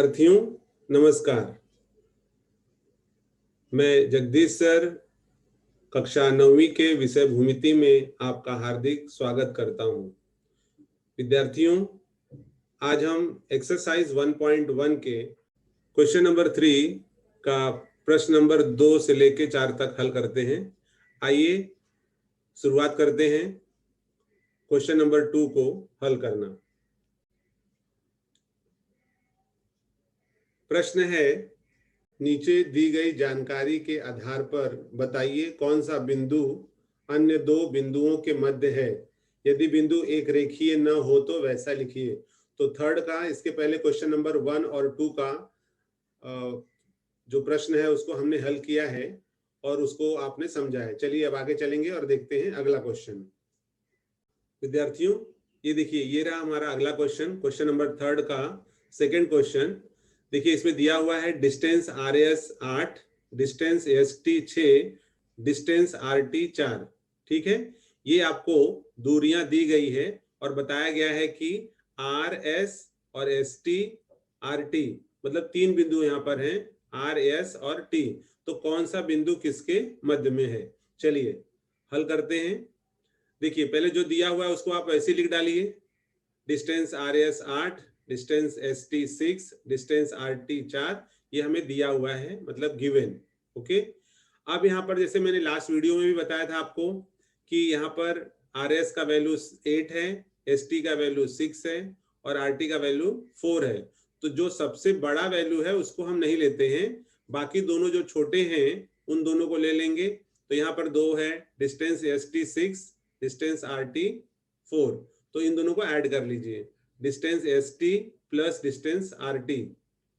विद्यार्थियों नमस्कार। मैं जगदीश सर कक्षा 9वीं के विषय भूमिति में आपका हार्दिक स्वागत करता हूं। विद्यार्थियों, आज हम एक्सरसाइज 1.1 के क्वेश्चन नंबर 3 का प्रश्न नंबर 2 से लेके 4 तक हल करते हैं। आइए शुरुआत करते हैं क्वेश्चन नंबर 2 को हल करना। प्रश्न है, नीचे दी गई जानकारी के आधार पर बताइए कौन सा बिंदु अन्य दो बिंदुओं के मध्य है। यदि बिंदु एक रेखीय न हो तो वैसा लिखिए। तो थर्ड का, इसके पहले क्वेश्चन नंबर 1 और 2 का जो प्रश्न है उसको हमने हल किया है और उसको आपने समझा है। चलिए अब आगे चलेंगे और देखते हैं अगला क्वेश्चन। विद्यार्थियों, ये देखिए, ये रहा हमारा अगला क्वेश्चन, क्वेश्चन नंबर 3 का सेकेंड क्वेश्चन। देखिए, इसमें दिया हुआ है distance RS 8, distance ST 6, distance RT 4। ठीक है, ये आपको दूरियां दी गई है और बताया गया है कि RS और ST RT मतलब 3 बिंदु यहाँ पर हैं, RS और T। तो कौन सा बिंदु किसके मध्य में है? चलिए हल करते हैं। देखिए, पहले जो दिया हुआ है उसको आप ऐसे लिख डालिए, distance RS 8, distance ST 6, distance RT 4, ये हमें दिया हुआ है, मतलब गिवन। ओके, अब यहाँ पर जैसे मैंने लास्ट वीडियो में भी बताया था आपको कि यहाँ पर RS का वैल्यू 8 है, ST का वैल्यू 6 है और RT का वैल्यू 4 है। तो जो सबसे बड़ा वैल्यू है उसको हम नहीं लेते हैं, बाकी दोनों जो छोटे हैं उन दोनों को ले लेंगे। तो यहाँ पर 2 है, डिस्टेंस ST 6, डिस्टेंस RT 4, तो इन दोनों को ऐड कर लीजिए। Distance ST plus distance RT,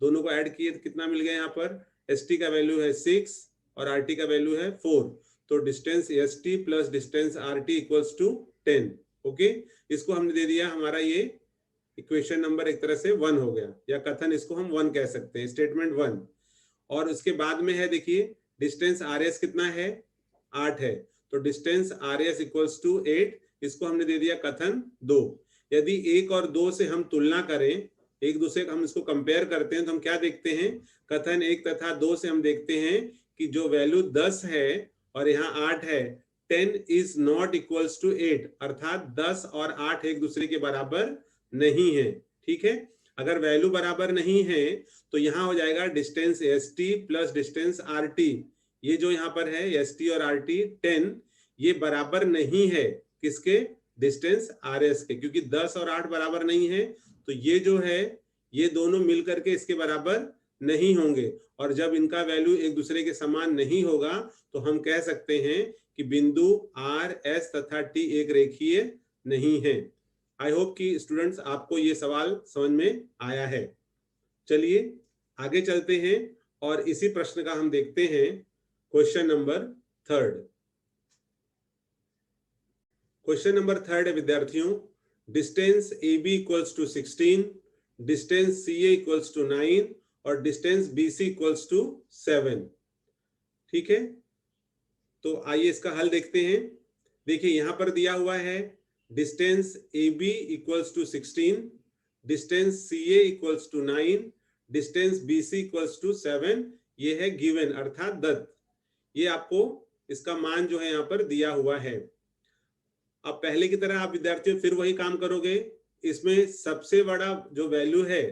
दोनों को ऐड किए तो कितना मिल गया? यहाँ पर ST का वैल्यू है 6 और RT का वैल्यू है 4, तो distance ST plus distance RT equals to 10। Okay, इसको हमने दे दिया, हमारा ये इक्वेशन नंबर एक तरह से 1 हो गया, या कथन इसको हम 1 कह सकते हैं, स्टेटमेंट 1। और उसके बाद में है, देखिए डिस्टेंस RS कितना है? 8 है, तो डिस्टेंस RS इक्वल्स टू 8, इसको हमने दे दिया कथन 2। यदि 1 और 2 से हम तुलना करें, एक दूसरे का हम इसको कंपेयर करते हैं, तो हम क्या देखते हैं? कथन 1 तथा 2 से हम देखते हैं कि जो वैल्यू 10 है और यहाँ 8 है, 10 इज नॉट इक्वल्स टू 8, अर्थात 10 और 8 एक दूसरे के बराबर नहीं है। ठीक है, अगर वैल्यू बराबर नहीं है तो यहाँ हो जाएगा distance ST plus distance RT। ये जो यहाँ पर है ST और RT 10, ये बराबर नहीं है किसके? डिस्टेंस RS के, क्योंकि 10 और 8 बराबर नहीं है, तो ये जो है ये दोनों मिलकर के इसके बराबर नहीं होंगे। और जब इनका वैल्यू एक दूसरे के समान नहीं होगा तो हम कह सकते हैं कि बिंदु RS तथा T एक रेखीय नहीं है। आई होप कि स्टूडेंट्स आपको ये सवाल समझ में आया है। चलिए आगे चलते हैं और इसी प्रश्न का हम देखते हैं क्वेश्चन नंबर 3। क्वेश्चन नंबर 3 है विद्यार्थियों, distance AB equals to 16, distance CA equals to 9 और डिस्टेंस BC इक्वल्स टू 7। ठीक है, तो आइए इसका हल देखते हैं। देखिए, यहां पर दिया हुआ है distance AB equals to 16, distance CA equals to 9, distance BC equals to 7। ये है गिवन, अर्थात दत्त। ये आपको इसका मान जो है यहाँ पर दिया हुआ है। अब पहले की तरह आप विद्यार्थियों फिर वही काम करोगे। इसमें सबसे बड़ा जो वैल्यू है,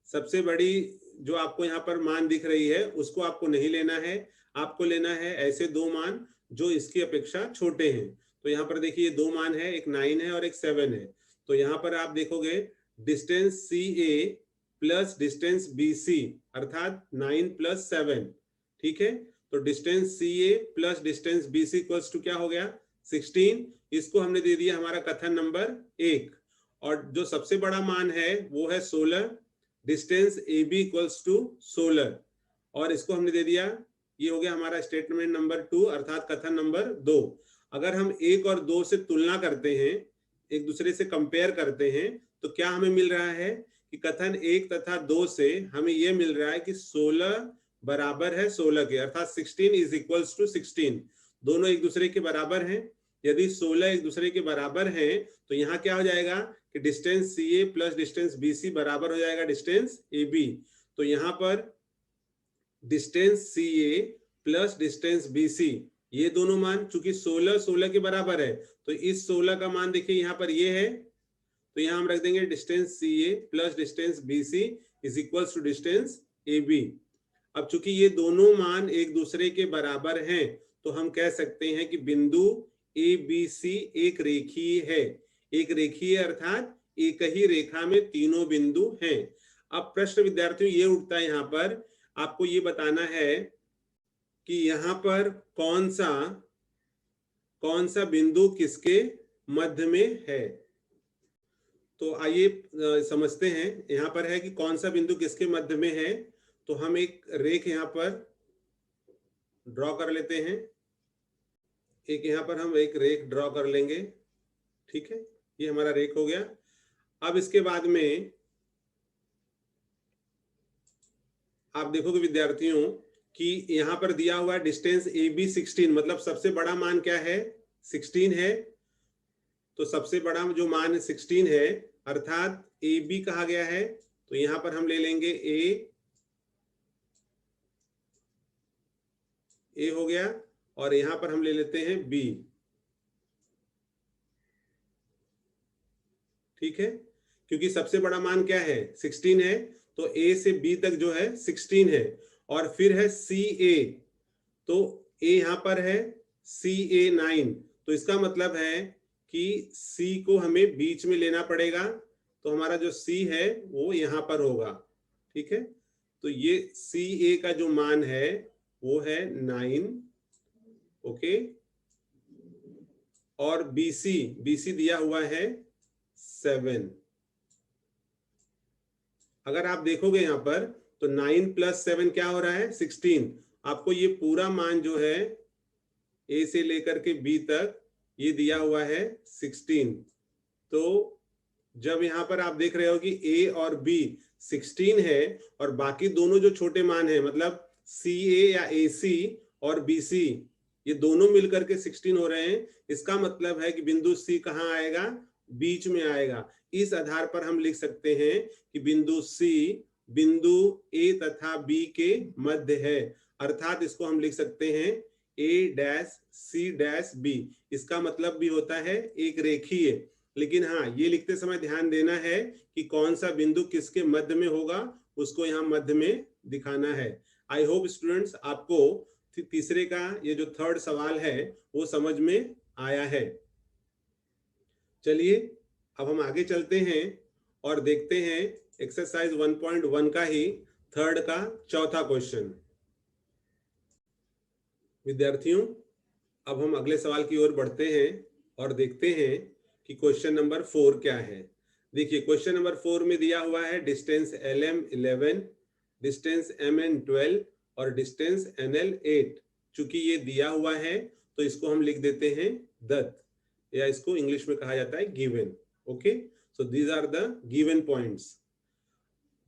सबसे बड़ी जो आपको यहाँ पर मान दिख रही है, उसको आपको नहीं लेना है। आपको लेना है ऐसे दो मान जो इसकी अपेक्षा छोटे हैं। तो यहाँ पर देखिए 2 मान है, एक 9 है और एक 7 है। तो यहाँ पर आप देखोगे distance CA plus distance BC अर्थात 9 प्लस 7। ठीक है, तो distance CA plus distance BC equals to क्या हो गया? 16। इसको हमने दे दिया हमारा कथन नंबर 1। और जो सबसे बड़ा मान है वो है 16, डिस्टेंस AB इक्वल्स टू 16, और इसको हमने दे दिया, ये हो गया हमारा स्टेटमेंट नंबर 2 अर्थात कथन नंबर 2। अगर हम 1 और 2 से तुलना करते हैं, एक दूसरे से कंपेयर करते हैं, तो क्या हमें मिल रहा है कि कथन 1 तथा 2 से हमें यह मिल रहा है कि 16 बराबर है 16 के, अर्थात 16 इज इक्वल्स टू 16। दोनों एक दूसरे के बराबर हैं। यदि 16 एक दूसरे के बराबर हैं तो यहाँ क्या हो जाएगा कि distance CA plus distance BC बराबर हो जाएगा डिस्टेंस AB। तो यहाँ पर distance C A plus distance B सी, ये दोनों मान चूंकि 16 के बराबर है, तो इस 16 का मान देखिए यहाँ पर ये है, तो यहाँ हम रख देंगे distance C A plus distance B C is equals to distance A B. अब चूंकि ये दोनों मान एक दूसरे के बराबर हैं, तो हम कह सकते हैं कि बिंदु ए बी सी एक रेखीय है। एक रेखीय अर्थात एक ही रेखा में तीनों बिंदु हैं। अब प्रश्न विद्यार्थियों ये उठता है, यहाँ पर आपको ये बताना है कि यहाँ पर कौन सा बिंदु किसके मध्य में है। तो आइए समझते हैं, यहाँ पर है कि कौन सा बिंदु किसके मध्य में है। तो हम एक रेख यहाँ पर ड्रॉ कर लेते हैं, एक यहाँ पर हम एक रेख ड्रॉ कर लेंगे, ठीक है, ये हमारा रेख हो गया। अब इसके बाद में आप देखोगे विद्यार्थियों कि यहाँ पर दिया हुआ है डिस्टेंस ए बी 16, मतलब सबसे बड़ा मान क्या है, 16 है। तो सबसे बड़ा जो मान है 16 है, अर्थात ए बी कहा गया है। तो यहाँ पर हम ले लेंगे ए हो गया, और यहाँ पर हम ले लेते हैं बी, ठीक है, क्योंकि सबसे बड़ा मान क्या है 16 है, तो ए से बी तक जो है 16 है। और फिर है सी ए, तो ए यहाँ पर है सी ए 9, तो इसका मतलब है कि सी को हमें बीच में लेना पड़ेगा, तो हमारा जो सी है वो यहाँ पर होगा, ठीक है। तो ये सी ए का जो मान है वो है 9, ओके, और बीसी दिया हुआ है 7। अगर आप देखोगे यहाँ पर तो 9 + 7 क्या हो रहा है 16। आपको ये पूरा मान जो है ए से लेकर के बी तक ये दिया हुआ है 16। तो जब यहाँ पर आप देख रहे हो कि ए और बी 16 है और बाकी दोनों जो छोटे मान है, मतलब सी ए या ए सी और बी सी, ये दोनों मिलकर के 16 हो रहे हैं, इसका मतलब है कि बिंदु सी कहाँ आएगा, बीच में आएगा। इस आधार पर हम लिख सकते हैं कि बिंदु सी बिंदु ए तथा बी के मध्य है, अर्थात इसको हम लिख सकते हैं A'(C')B। इसका मतलब भी होता है एक रेखीय। लेकिन हाँ, ये लिखते समय ध्यान देना है कि कौन सा बिंदु किसके मध्य में होगा, उसको यहाँ मध्य में दिखाना है। आई होप स्टूडेंट्स आपको तीसरे का ये जो थर्ड सवाल है वो समझ में आया है। चलिए अब हम आगे चलते हैं और देखते हैं एक्सरसाइज 1.1 का ही थर्ड का चौथा क्वेश्चन। विद्यार्थियों अब हम अगले सवाल की ओर बढ़ते हैं और देखते हैं कि क्वेश्चन नंबर 4 क्या है। देखिए क्वेश्चन नंबर 4 में दिया हुआ है डिस्टेंस LM 11, डिस्टेंस MN 12 और डिस्टेंस NL 8। चूंकि ये दिया हुआ है तो इसको हम लिख देते हैं दत्त, या इसको इंग्लिश में कहा जाता है given. Okay, so these are the given points.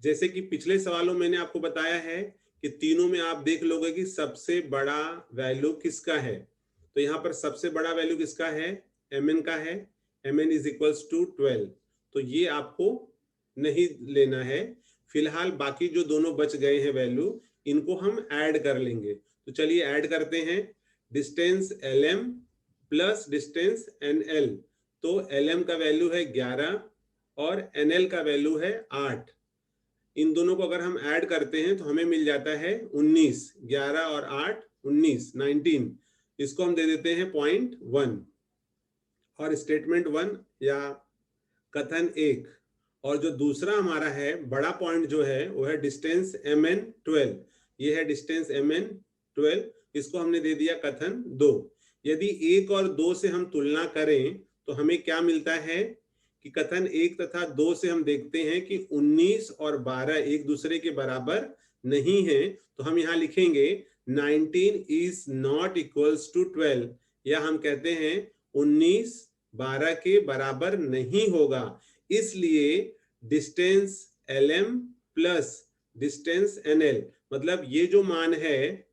जैसे कि पिछले सवालों मैंने आपको बताया है कि तीनों में आप देख लोगे कि सबसे बड़ा वैल्यू किसका है। तो यहाँ पर सबसे बड़ा वैल्यू किसका है, MN का है, MN = 12। तो ये आपको नहीं लेना है फिलहाल। बाकी जो दोनों बच गए हैं वैल्यू, इनको हम ऐड कर लेंगे। तो चलिए ऐड करते हैं। Distance LM plus distance NL, तो LM का वैल्यू है 11 और NL का वैल्यू है 8। इन दोनों को अगर हम ऐड करते हैं तो हमें मिल जाता है 19। 11 और 8 19, 19। इसको हम दे देते हैं 0.1 और स्टेटमेंट 1 या कथन 1। और जो दूसरा हमारा है बड़ा पॉइंट जो है वो है डिस्टेंस MN 12। ये है डिस्टेंस MN 12, इसको हमने दे दिया कथन 2। यदि 1 और 2 से हम तुलना करें तो हमें क्या मिलता है कि कथन 1 तथा 2 से हम देखते हैं कि 19 और 12 एक दूसरे के बराबर नहीं है। तो हम यहाँ लिखेंगे 19 is not equals to 12, या हम कहते हैं 19 12 के बराबर नहीं होगा। इसलिए distance LM plus distance NL, मतलब ये जो मान है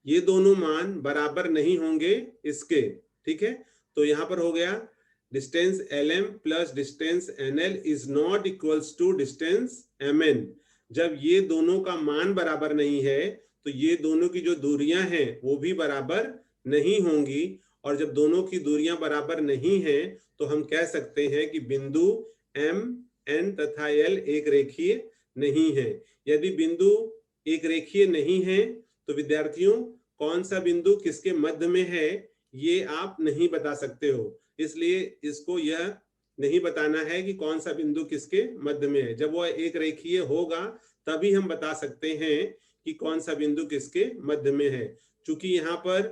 ये दोनों मान बराबर नहीं होंगे इसके, ठीक है। तो यहाँ पर हो गया distance LM plus distance NL is not equals to distance MN, जब ये दोनों का मान बराबर नहीं है तो ये दोनों की जो दूरियां हैं वो भी बराबर नहीं होंगी, और जब दोनों की दूरियां बराबर नहीं हैं तो हम कह सकते हैं कि बिंदु M, N तथा L एक रेखीय नहीं है। यदि बिंदु एक रेखीय नहीं है तो विद्यार्थियों कौन सा बिंदु किसके मध्य में है ये आप नहीं बता सकते हो, इसलिए इसको यह नहीं बताना है कि कौन सा बिंदु किसके मध्य में है। जब वह एक रेखीय होगा तभी हम बता सकते हैं कि कौन सा बिंदु किसके मध्य में है। चूंकि यहाँ पर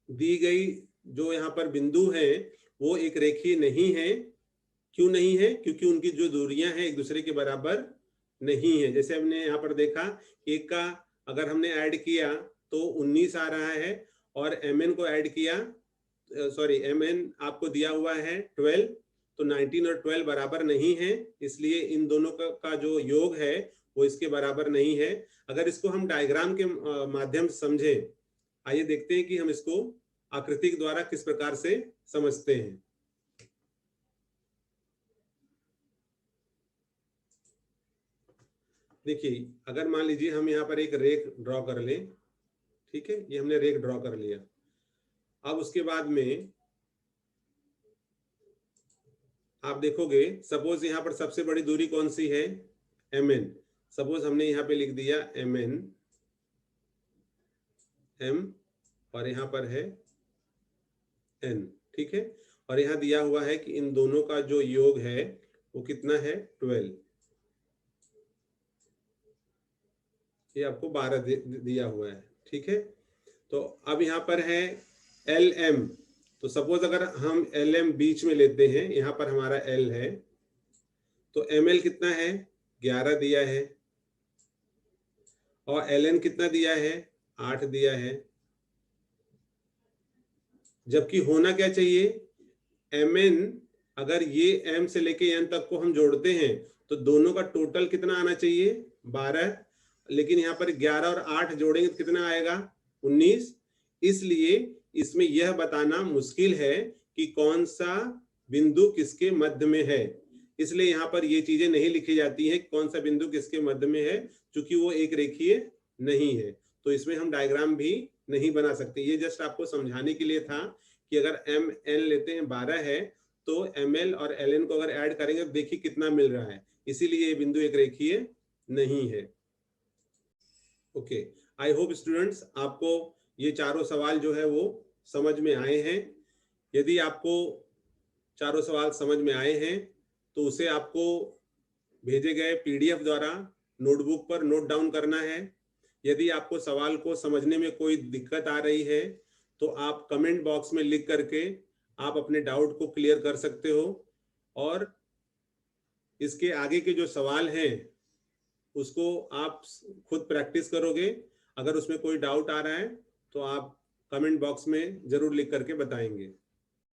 दी गई जो यहाँ पर बिंदु है वो एक रेखीय नहीं है। क्यों नहीं है? क्योंकि उनकी जो दूरियां हैं एक दूसरे के बराबर नहीं है। जैसे हमने यहाँ पर देखा, एक का अगर हमने ऐड किया तो 19 आ रहा है, और mn को ऐड किया, सॉरी mn आपको दिया हुआ है 12, तो 19 और 12 बराबर नहीं है, इसलिए इन दोनों का जो योग है वो इसके बराबर नहीं है। अगर इसको हम डायग्राम के माध्यम से समझें, आइए देखते हैं कि हम इसको आकृति के द्वारा किस प्रकार से समझते हैं। देखिए, अगर मान लीजिए हम यहाँ पर एक रेख ड्रॉ कर लें, ठीक है, ये हमने रेख ड्रॉ कर लिया। अब उसके बाद में आप देखोगे, सपोज यहाँ पर सबसे बड़ी दूरी कौन सी है? mn। सपोज हमने यहाँ पे लिख दिया mn, m, और यहाँ पर है n, ठीक है, और यहाँ दिया हुआ है कि इन दोनों का जो योग है वो कितना है? 12। ये आपको 12 दिया हुआ है, ठीक है। तो अब यहाँ पर है LM, तो सपोज अगर हम LM बीच में लेते हैं, यहाँ पर हमारा L है, तो ML कितना है? 11 दिया है, और LN कितना दिया है? 8 दिया है। जबकि होना क्या चाहिए? MN अगर ये M से लेके N तक को हम जोड़ते हैं तो दोनों का टोटल कितना आना चाहिए? 12, लेकिन यहाँ पर 11 और 8 जोड़ेंगे तो कितना आएगा? 19। इसलिए इसमें यह बताना मुश्किल है कि कौन सा बिंदु किसके मध्य में है, इसलिए यहाँ पर ये चीजें नहीं लिखी जाती है कौन सा बिंदु किसके मध्य में है, क्योंकि वो एक रेखीय नहीं है। तो इसमें हम डायग्राम भी नहीं बना सकते। ये जस्ट आपको समझाने के लिए था कि अगर MN लेते हैं 12 है, तो ML और LN को अगर ऐड करेंगे तो देखिए कितना मिल रहा है, इसीलिए ये बिंदु एक रेखीय नहीं है। ओके, आई होप स्टूडेंट्स आपको ये चारों सवाल जो है वो समझ में आए हैं। यदि आपको चारों सवाल समझ में आए हैं तो उसे आपको भेजे गए PDF द्वारा नोटबुक पर नोट डाउन करना है। यदि आपको सवाल को समझने में कोई दिक्कत आ रही है तो आप कमेंट बॉक्स में लिख करके आप अपने डाउट को क्लियर कर सकते हो, और इसके आगे के जो सवाल हैं उसको आप खुद प्रैक्टिस करोगे। अगर उसमें कोई डाउट आ रहा है तो आप कमेंट बॉक्स में जरूर लिख करके बताएंगे।